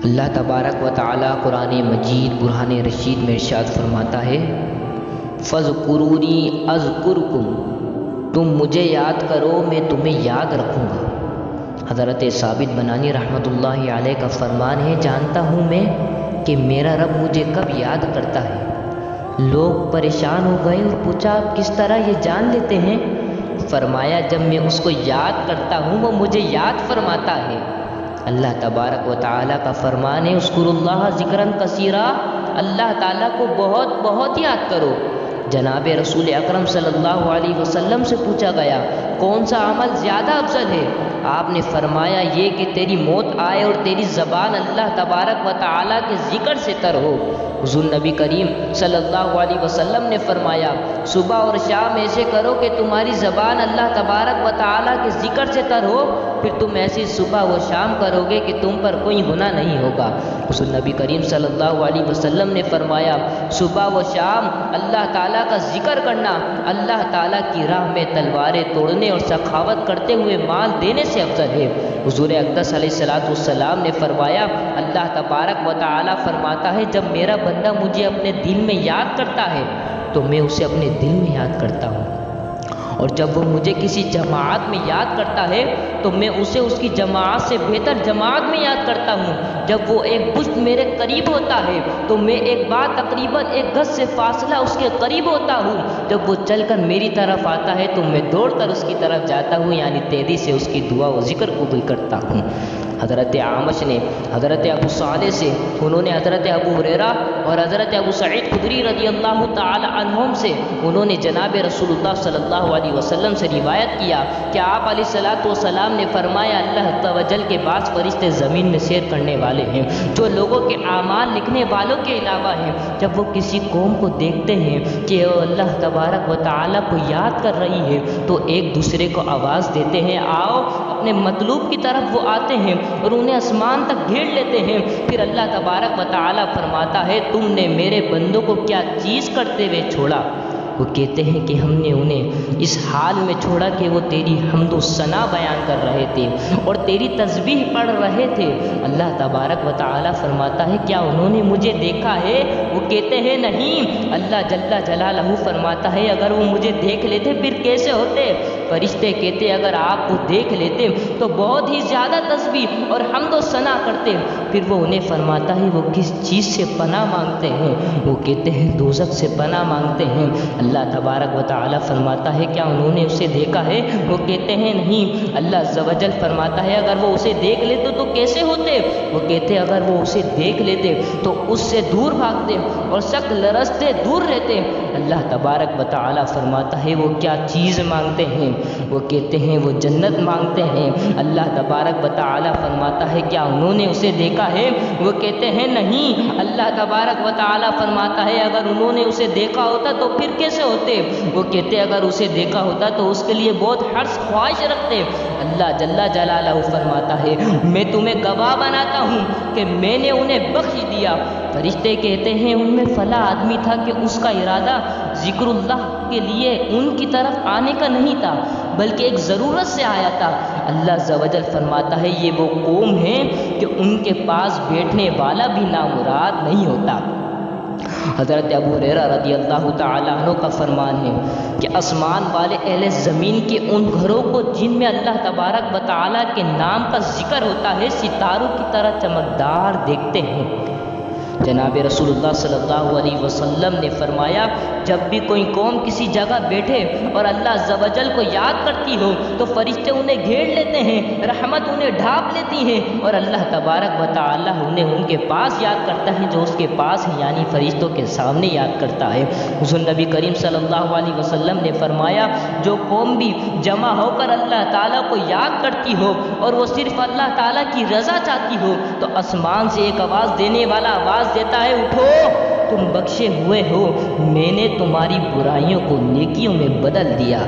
اللہ تبارک و تعالی قرآن مجید برہان رشید میں ارشاد فرماتا ہے فَاذْكُرُونِي أَذْكُرْكُمْ، تم مجھے یاد کرو میں تمہیں یاد رکھوں گا۔ حضرت ثابت بنانی رحمۃ اللہ علیہ کا فرمان ہے، جانتا ہوں میں کہ میرا رب مجھے کب یاد کرتا ہے۔ لوگ پریشان ہو گئے اور پوچھا آپ کس طرح یہ جان لیتے ہیں؟ فرمایا جب میں اس کو یاد کرتا ہوں وہ مجھے یاد فرماتا ہے۔ اللہ تبارک و تعالیٰ کا فرمان ہے اذکروا اللہ ذکرًا کثیرا، اللہ تعالیٰ کو بہت بہت یاد کرو۔ جناب رسول اکرم صلی اللہ علیہ وسلم سے پوچھا گیا کون سا عمل زیادہ افضل ہے؟ آپ نے فرمایا یہ کہ تیری موت آئے اور تیری زبان اللہ تبارک و تعالیٰ کے ذکر سے تر ہو۔ حضور نبی کریم صلی اللہ علیہ وسلم نے فرمایا صبح اور شام ایسے کرو کہ تمہاری زبان اللہ تبارک و تعالیٰ کے ذکر سے تر ہو، پھر تم ایسی صبح و شام کرو گے کہ تم پر کوئی گناہ نہیں ہوگا۔ حضور نبی کریم صلی اللہ علیہ وسلم نے فرمایا صبح و شام اللہ تعالیٰ کا ذکر کرنا اللہ تعالیٰ کی راہ میں تلواریں توڑنے اور سخاوت کرتے ہوئے مال دینے سے افضل ہے۔ حضور اقدس علیہ السلام نے فرمایا اللہ تبارک و تعالیٰ فرماتا ہے جب میرا بندہ مجھے اپنے دل میں یاد کرتا ہے تو میں اسے اپنے دل میں یاد کرتا ہوں، اور جب وہ مجھے کسی جماعت میں یاد کرتا ہے تو میں اسے اس کی جماعت سے بہتر جماعت میں یاد کرتا ہوں۔ جب وہ ایک بت میرے قریب ہوتا ہے تو میں ایک بار تقریباً 1 گز سے فاصلہ اس کے قریب ہوتا ہوں۔ جب وہ چل کر میری طرف آتا ہے تو میں دوڑ کر اس کی طرف جاتا ہوں، یعنی تیزی سے اس کی دعا و ذکر قبول کرتا ہوں۔ حضرت اعمش نے حضرت ابو صالح سے، انہوں نے حضرت ابو ہریرہ اور حضرت ابو سعید خدری رضی اللہ تعالی عنہم سے، انہوں نے جناب رسول اللہ صلی اللہ علیہ وسلم سے روایت کیا کہ آپ علیہ الصلوۃ والسلام نے فرمایا اللہ عز و جل کے بعض فرشتے زمین میں سیر کرنے والے ہیں جو لوگوں کے اعمال لکھنے والوں کے علاوہ ہیں۔ جب وہ کسی قوم کو دیکھتے ہیں کہ وہ اللہ تبارک و تعالیٰ کو یاد کر رہی ہے تو ایک دوسرے کو آواز دیتے ہیں آؤ، اپنے مطلوب کی طرف وہ آتے ہیں اور انہیں آسمان تک گھیر لیتے ہیں۔ پھر اللہ تبارک و تعالیٰ فرماتا ہے تم نے میرے بندوں کو کیا چیز کرتے ہوئے چھوڑا؟ وہ کہتے ہیں کہ ہم نے انہیں اس حال میں چھوڑا کہ وہ تیری حمد و ثنا بیان کر رہے تھے اور تیری تسبیح پڑھ رہے تھے۔ اللہ تبارک و تعالیٰ فرماتا ہے کیا انہوں نے مجھے دیکھا ہے؟ وہ کہتے ہیں نہیں۔ اللہ جل جلالہ فرماتا ہے اگر وہ مجھے دیکھ لیتے پھر کیسے ہوتے؟ فرشتے کہتے اگر آپ کو دیکھ لیتے تو بہت ہی زیادہ تسبیح اور حمد و ثنا کرتے۔ پھر وہ انہیں فرماتا ہے وہ کس چیز سے پناہ مانگتے ہیں؟ وہ کہتے ہیں دوزخ سے پناہ مانگتے ہیں۔ اللہ تبارک و تعالیٰ فرماتا ہے کیا انہوں نے اسے دیکھا ہے؟ وہ کہتے ہیں نہیں۔ اللہ عز و جل فرماتا ہے اگر وہ اسے دیکھ لیتے تو کیسے ہوتے؟ وہ کہتے اگر وہ اسے دیکھ لیتے تو اس سے دور بھاگتے اور سخت لرزتے دور رہتے۔ اللہ تبارک و تعالیٰ فرماتا ہے وہ کیا چیز مانگتے ہیں؟ وہ کہتے ہیں وہ جنت مانگتے ہیں۔ اللہ تبارک و تعالیٰ فرماتا ہے کیا انہوں نے اسے دیکھا ہے؟ وہ کہتے ہیں نہیں۔ اللہ تبارک و تعالیٰ فرماتا ہے اگر انہوں نے اسے دیکھا ہوتا تو پھر کیسے ہوتے؟ وہ کہتے اگر اسے دیکھا ہوتا تو اس کے لیے بہت حرص خواہش رکھتے۔ اللہ جل جلالہ فرماتا ہے میں تمہیں گواہ بناتا ہوں کہ میں نے انہیں بخش دیا۔ فرشتے کہتے ہیں ان میں فلاں آدمی تھا کہ اس کا ارادہ ذکر اللہ کے لیے ان کی طرف آنے کا نہیں تھا بلکہ ایک ضرورت سے آیا تھا۔ اللہ عز و جل فرماتا ہے یہ وہ قوم ہے کہ ان کے پاس بیٹھنے والا بھی نامراد نہیں ہوتا۔ حضرت ابو ہریرہ رضی اللہ تعالیٰ عنہ کا فرمان ہے کہ آسمان والے اہل زمین کے ان گھروں کو جن میں اللہ تبارک و تعالیٰ کے نام کا ذکر ہوتا ہے ستاروں کی طرح چمکدار دیکھتے ہیں۔ جناب رسول اللہ صلی اللہ علیہ وسلم نے فرمایا جب بھی کوئی قوم کسی جگہ بیٹھے اور اللہ عز و جل کو یاد کرتی ہو تو فرشتے انہیں گھیر لیتے ہیں، رحمت انہیں ڈھانپ لیتی ہے اور اللہ تبارک و تعالیٰ انہیں ان کے پاس یاد کرتا ہے جو اس کے پاس ہے، یعنی فرشتوں کے سامنے یاد کرتا ہے۔ حضور نبی کریم صلی اللہ علیہ وسلم نے فرمایا جو قوم بھی جمع ہو کر اللہ تعالیٰ کو یاد کرتی ہو اور وہ صرف اللہ تعالیٰ کی رضا چاہتی ہو تو آسمان سے ایک آواز دینے والا آواز دیتا ہے اٹھو تم بخشے ہوئے ہو، میں نے تمہاری برائیوں کو نیکیوں میں بدل دیا۔